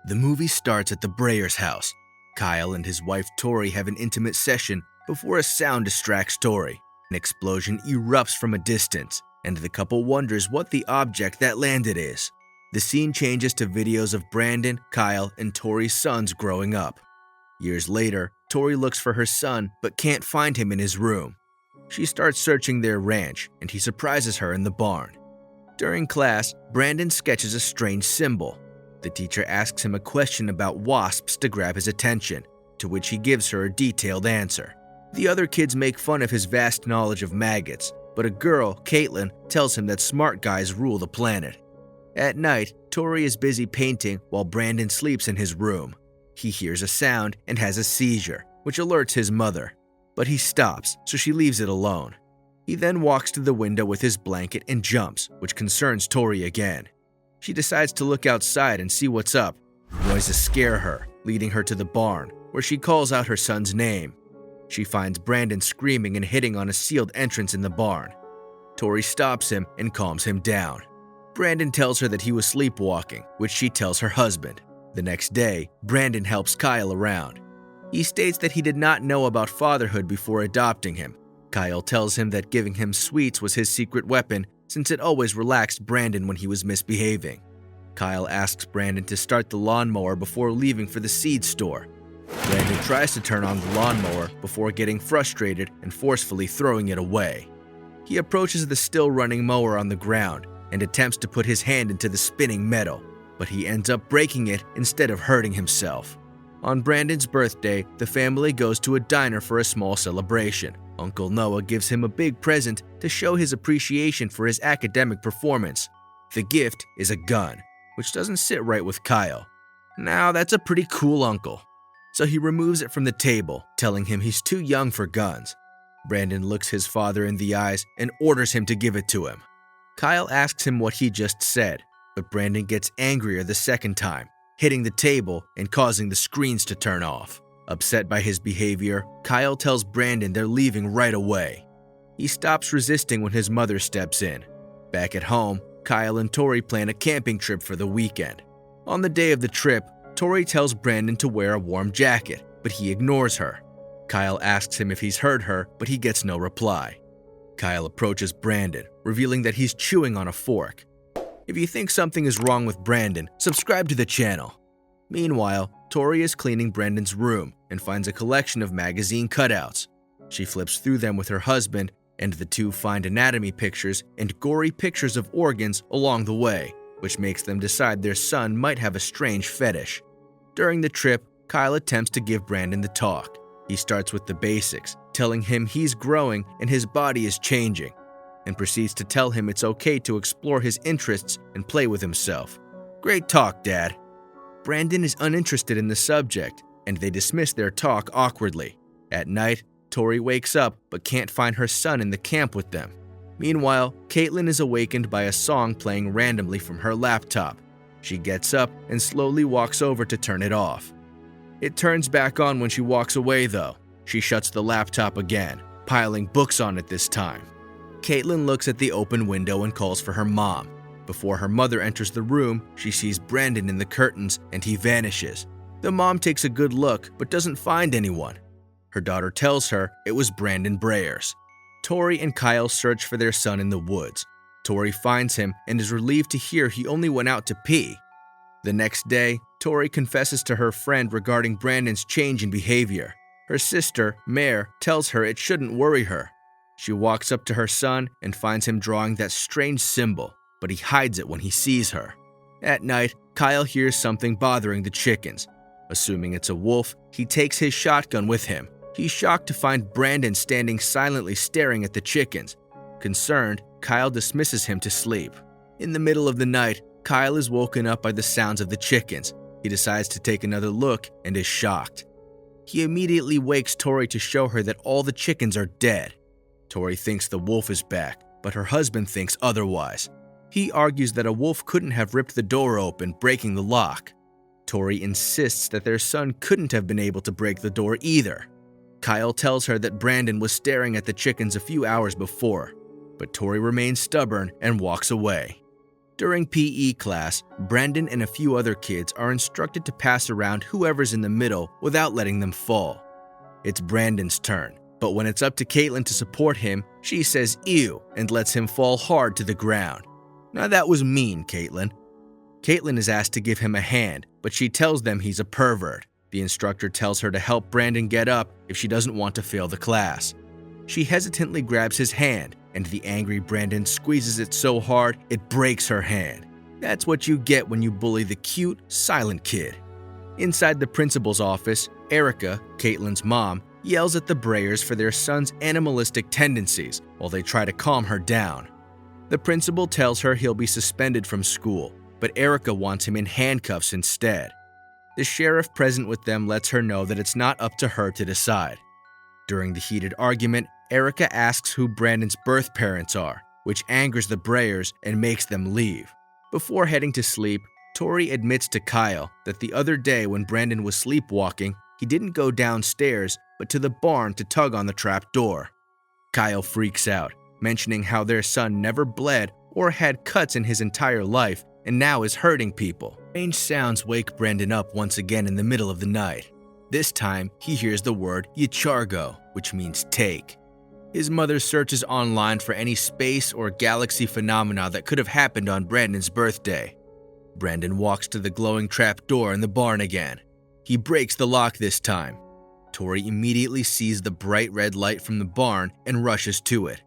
The movie starts at the Breyers' house. Kyle and his wife Tori have an intimate session before a sound distracts Tori. An explosion erupts from a distance, and the couple wonders what the object that landed is. The scene changes to videos of Brandon, Kyle, and Tori's sons growing up. Years later, Tori looks for her son but can't find him in his room. She starts searching their ranch, and he surprises her in the barn. During class, Brandon sketches a strange symbol. The teacher asks him a question about wasps to grab his attention, to which he gives her a detailed answer. The other kids make fun of his vast knowledge of maggots, but a girl, Caitlin, tells him that smart guys rule the planet. At night, Tori is busy painting while Brandon sleeps in his room. He hears a sound and has a seizure, which alerts his mother. But he stops, so she leaves it alone. He then walks to the window with his blanket and jumps, which concerns Tori again. She decides to look outside and see what's up. Noises scare her, leading her to the barn, where she calls out her son's name. She finds Brandon screaming and hitting on a sealed entrance in the barn. Tori stops him and calms him down. Brandon tells her that he was sleepwalking, which she tells her husband. The next day, Brandon helps Kyle around. He states that he did not know about fatherhood before adopting him. Kyle tells him that giving him sweets was his secret weapon, since it always relaxed Brandon when he was misbehaving. Kyle asks Brandon to start the lawnmower before leaving for the seed store. Brandon tries to turn on the lawnmower before getting frustrated and forcefully throwing it away. He approaches the still-running mower on the ground and attempts to put his hand into the spinning metal, but he ends up breaking it instead of hurting himself. On Brandon's birthday, the family goes to a diner for a small celebration. Uncle Noah gives him a big present to show his appreciation for his academic performance. The gift is a gun, which doesn't sit right with Kyle. Now, that's a pretty cool uncle. So he removes it from the table, telling him he's too young for guns. Brandon looks his father in the eyes and orders him to give it to him. Kyle asks him what he just said, but Brandon gets angrier the second time, hitting the table and causing the screens to turn off. Upset by his behavior, Kyle tells Brandon they're leaving right away. He stops resisting when his mother steps in. Back at home, Kyle and Tori plan a camping trip for the weekend. On the day of the trip, Tori tells Brandon to wear a warm jacket, but he ignores her. Kyle asks him if he's heard her, but he gets no reply. Kyle approaches Brandon, revealing that he's chewing on a fork. If you think something is wrong with Brandon, subscribe to the channel. Meanwhile, Tori is cleaning Brandon's room and finds a collection of magazine cutouts. She flips through them with her husband, and the two find anatomy pictures and gory pictures of organs along the way, which makes them decide their son might have a strange fetish. During the trip, Kyle attempts to give Brandon the talk. He starts with the basics, telling him he's growing and his body is changing, and proceeds to tell him it's okay to explore his interests and play with himself. Great talk, Dad. Brandon is uninterested in the subject, and they dismiss their talk awkwardly. At night, Tori wakes up but can't find her son in the camp with them. Meanwhile, Caitlin is awakened by a song playing randomly from her laptop. She gets up and slowly walks over to turn it off. It turns back on when she walks away though. She shuts the laptop again, piling books on it this time. Caitlin looks at the open window and calls for her mom. Before her mother enters the room, she sees Brandon in the curtains and he vanishes. The mom takes a good look but doesn't find anyone. Her daughter tells her it was Brandon Breyers. Tori and Kyle search for their son in the woods. Tori finds him and is relieved to hear he only went out to pee. The next day, Tori confesses to her friend regarding Brandon's change in behavior. Her sister, Mare, tells her it shouldn't worry her. She walks up to her son and finds him drawing that strange symbol, but he hides it when he sees her. At night, Kyle hears something bothering the chickens. Assuming it's a wolf, he takes his shotgun with him. He's shocked to find Brandon standing silently staring at the chickens. Concerned, Kyle dismisses him to sleep. In the middle of the night, Kyle is woken up by the sounds of the chickens. He decides to take another look and is shocked. He immediately wakes Tori to show her that all the chickens are dead. Tori thinks the wolf is back, but her husband thinks otherwise. He argues that a wolf couldn't have ripped the door open, breaking the lock. Tori insists that their son couldn't have been able to break the door either. Kyle tells her that Brandon was staring at the chickens a few hours before, but Tori remains stubborn and walks away. During PE class, Brandon and a few other kids are instructed to pass around whoever's in the middle without letting them fall. It's Brandon's turn, but when it's up to Caitlin to support him, she says ew and lets him fall hard to the ground. Now that was mean, Caitlin. Caitlin is asked to give him a hand, but she tells them he's a pervert. The instructor tells her to help Brandon get up if she doesn't want to fail the class. She hesitantly grabs his hand, and the angry Brandon squeezes it so hard it breaks her hand. That's what you get when you bully the cute, silent kid. Inside the principal's office, Erica, Caitlin's mom, yells at the Breyers for their son's animalistic tendencies while they try to calm her down. The principal tells her he'll be suspended from school, but Erica wants him in handcuffs instead. The sheriff present with them lets her know that it's not up to her to decide. During the heated argument, Erica asks who Brandon's birth parents are, which angers the Breyers and makes them leave. Before heading to sleep, Tori admits to Kyle that the other day when Brandon was sleepwalking, he didn't go downstairs but to the barn to tug on the trap door. Kyle freaks out, mentioning how their son never bled or had cuts in his entire life and now is hurting people. Strange sounds wake Brandon up once again in the middle of the night. This time, he hears the word Yachargo, which means take. His mother searches online for any space or galaxy phenomena that could have happened on Brandon's birthday. Brandon walks to the glowing trap door in the barn again. He breaks the lock this time. Tori immediately sees the bright red light from the barn and rushes to it.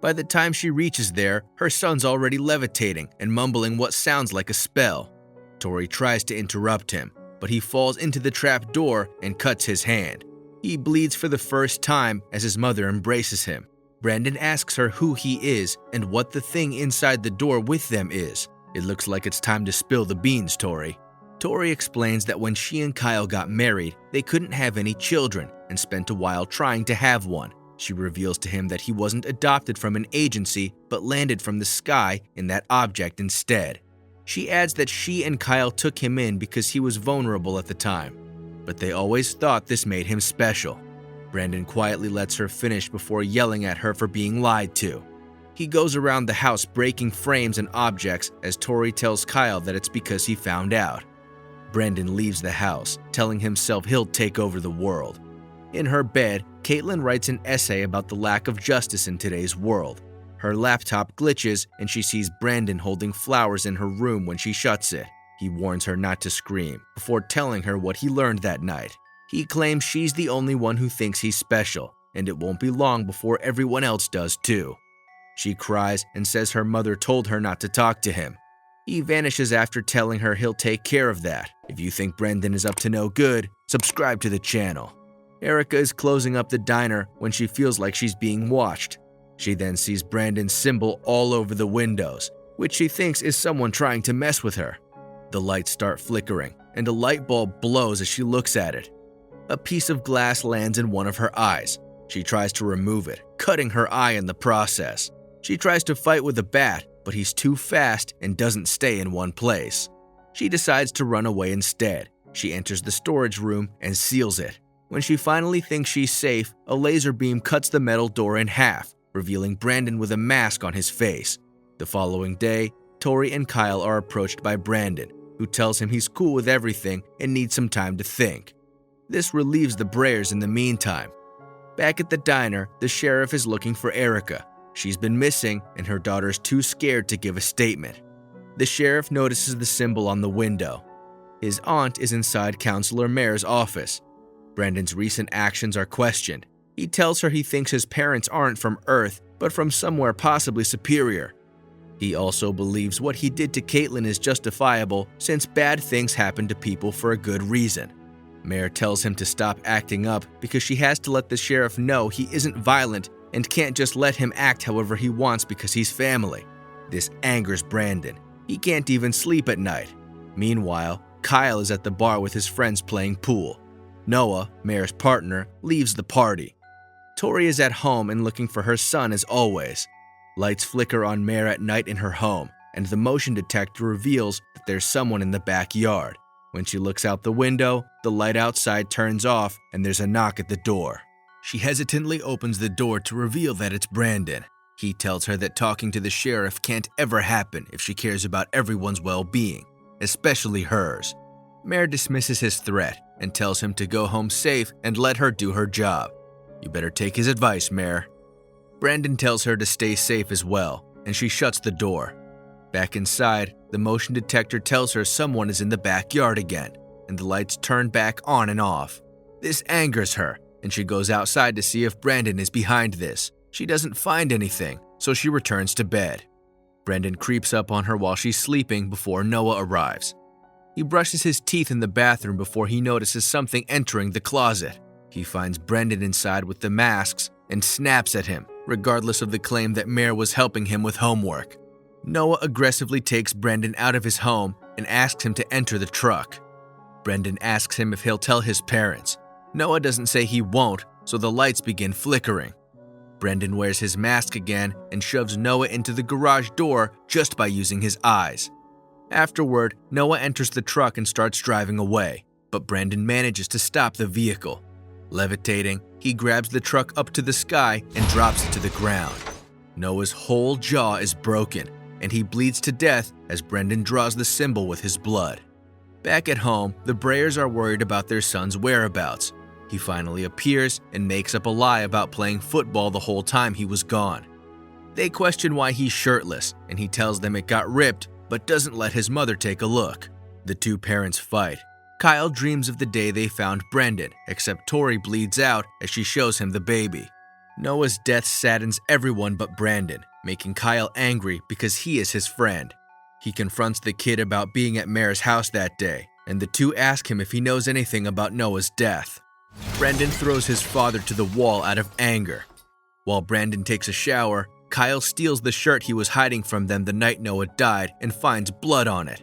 By the time she reaches there, her son's already levitating and mumbling what sounds like a spell. Tori tries to interrupt him, but he falls into the trap door and cuts his hand. He bleeds for the first time as his mother embraces him. Brandon asks her who he is and what the thing inside the door with them is. It looks like it's time to spill the beans, Tori. Tori explains that when she and Kyle got married, they couldn't have any children and spent a while trying to have one. She reveals to him that he wasn't adopted from an agency, but landed from the sky in that object instead. She adds that she and Kyle took him in because he was vulnerable at the time, but they always thought this made him special. Brandon quietly lets her finish before yelling at her for being lied to. He goes around the house breaking frames and objects as Tori tells Kyle that it's because he found out. Brandon leaves the house, telling himself he'll take over the world. In her bed, Caitlin writes an essay about the lack of justice in today's world. Her laptop glitches and she sees Brandon holding flowers in her room when she shuts it. He warns her not to scream before telling her what he learned that night. He claims she's the only one who thinks he's special, and it won't be long before everyone else does too. She cries and says her mother told her not to talk to him. He vanishes after telling her he'll take care of that. If you think Brandon is up to no good, subscribe to the channel. Erica is closing up the diner when she feels like she's being watched. She then sees Brandon's symbol all over the windows, which she thinks is someone trying to mess with her. The lights start flickering, and a light bulb blows as she looks at it. A piece of glass lands in one of her eyes. She tries to remove it, cutting her eye in the process. She tries to fight with a bat, but he's too fast and doesn't stay in one place. She decides to run away instead. She enters the storage room and seals it. When she finally thinks she's safe, a laser beam cuts the metal door in half, revealing Brandon with a mask on his face. The following day, Tori and Kyle are approached by Brandon, who tells him he's cool with everything and needs some time to think. This relieves the Breyers in the meantime. Back at the diner, the sheriff is looking for Erica. She's been missing, and her daughter's too scared to give a statement. The sheriff notices the symbol on the window. His aunt is inside Counselor Mayor's office. Brandon's recent actions are questioned. He tells her he thinks his parents aren't from Earth, but from somewhere possibly superior. He also believes what he did to Caitlin is justifiable since bad things happen to people for a good reason. Mayor tells him to stop acting up because she has to let the sheriff know he isn't violent and can't just let him act however he wants because he's family. This angers Brandon. He can't even sleep at night. Meanwhile, Kyle is at the bar with his friends playing pool. Noah, Mayor's partner, leaves the party. Tori is at home and looking for her son as always. Lights flicker on Mayor at night in her home, and the motion detector reveals that there's someone in the backyard. When she looks out the window, the light outside turns off and there's a knock at the door. She hesitantly opens the door to reveal that it's Brandon. He tells her that talking to the sheriff can't ever happen if she cares about everyone's well-being, especially hers. Mayor dismisses his threat and tells him to go home safe and let her do her job. You better take his advice, Mayor. Brandon tells her to stay safe as well, and she shuts the door. Back inside, the motion detector tells her someone is in the backyard again, and the lights turn back on and off. This angers her, and she goes outside to see if Brandon is behind this. She doesn't find anything, so she returns to bed. Brandon creeps up on her while she's sleeping before Noah arrives. He brushes his teeth in the bathroom before he notices something entering the closet. He finds Brandon inside with the masks and snaps at him, regardless of the claim that Mare was helping him with homework. Noah aggressively takes Brandon out of his home and asks him to enter the truck. Brandon asks him if he'll tell his parents. Noah doesn't say he won't, so the lights begin flickering. Brandon wears his mask again and shoves Noah into the garage door just by using his eyes. Afterward, Noah enters the truck and starts driving away, but Brandon manages to stop the vehicle. Levitating, he grabs the truck up to the sky and drops it to the ground. Noah's whole jaw is broken, and he bleeds to death as Brandon draws the symbol with his blood. Back at home, the Brayers are worried about their son's whereabouts. He finally appears and makes up a lie about playing football the whole time he was gone. They question why he's shirtless, and he tells them it got ripped, but doesn't let his mother take a look. The two parents fight. Kyle dreams of the day they found Brandon, except Tori bleeds out as she shows him the baby. Noah's death saddens everyone but Brandon, making Kyle angry because he is his friend. He confronts the kid about being at Mare's house that day, and the two ask him if he knows anything about Noah's death. Brandon throws his father to the wall out of anger. While Brandon takes a shower, Kyle steals the shirt he was hiding from them the night Noah died and finds blood on it.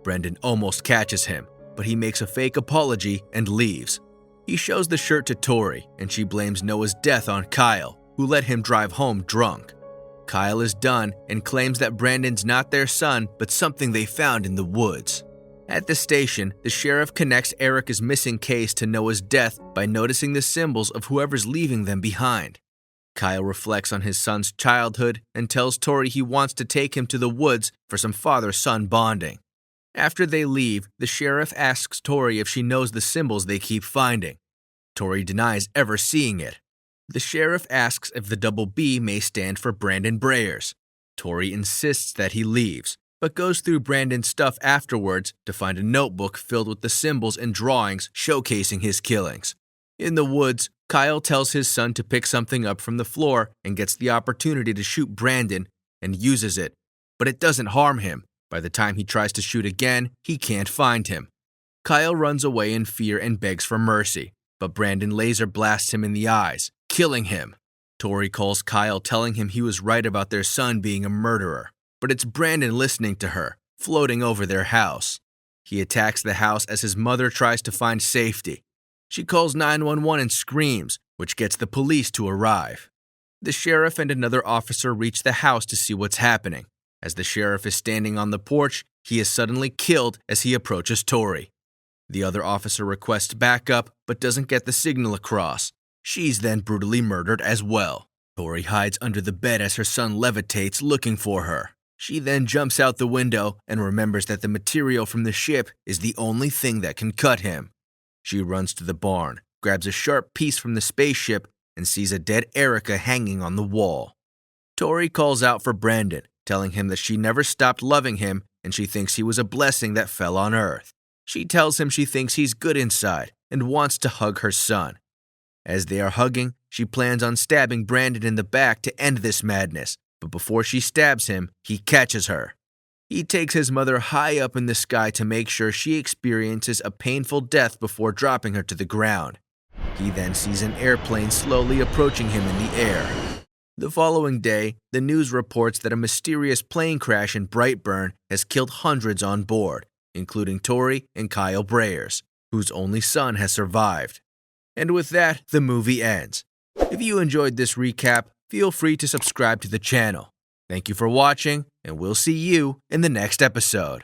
Brandon almost catches him, but he makes a fake apology and leaves. He shows the shirt to Tori, and she blames Noah's death on Kyle, who let him drive home drunk. Kyle is done and claims that Brandon's not their son, but something they found in the woods. At the station, the sheriff connects Erica's missing case to Noah's death by noticing the symbols of whoever's leaving them behind. Kyle reflects on his son's childhood and tells Tori he wants to take him to the woods for some father-son bonding. After they leave, the sheriff asks Tori if she knows the symbols they keep finding. Tori denies ever seeing it. The sheriff asks if the double B may stand for Brandon Brayers. Tori insists that he leaves, but goes through Brandon's stuff afterwards to find a notebook filled with the symbols and drawings showcasing his killings. In the woods, Kyle tells his son to pick something up from the floor and gets the opportunity to shoot Brandon and uses it, but it doesn't harm him. By the time he tries to shoot again, he can't find him. Kyle runs away in fear and begs for mercy, but Brandon laser blasts him in the eyes, killing him. Tori calls Kyle telling him he was right about their son being a murderer. But it's Brandon listening to her, floating over their house. He attacks the house as his mother tries to find safety. She calls 911 and screams, which gets the police to arrive. The sheriff and another officer reach the house to see what's happening. As the sheriff is standing on the porch, he is suddenly killed as he approaches Tori. The other officer requests backup, but doesn't get the signal across. She's then brutally murdered as well. Tori hides under the bed as her son levitates, looking for her. She then jumps out the window and remembers that the material from the ship is the only thing that can cut him. She runs to the barn, grabs a sharp piece from the spaceship, and sees a dead Erica hanging on the wall. Tori calls out for Brandon, telling him that she never stopped loving him and she thinks he was a blessing that fell on Earth. She tells him she thinks he's good inside and wants to hug her son. As they are hugging, she plans on stabbing Brandon in the back to end this madness. But before she stabs him, he catches her. He takes his mother high up in the sky to make sure she experiences a painful death before dropping her to the ground. He then sees an airplane slowly approaching him in the air. The following day, the news reports that a mysterious plane crash in Brightburn has killed hundreds on board, including Tori and Kyle Brayers, whose only son has survived. And with that, the movie ends. If you enjoyed this recap, feel free to subscribe to the channel. Thank you for watching, and we'll see you in the next episode.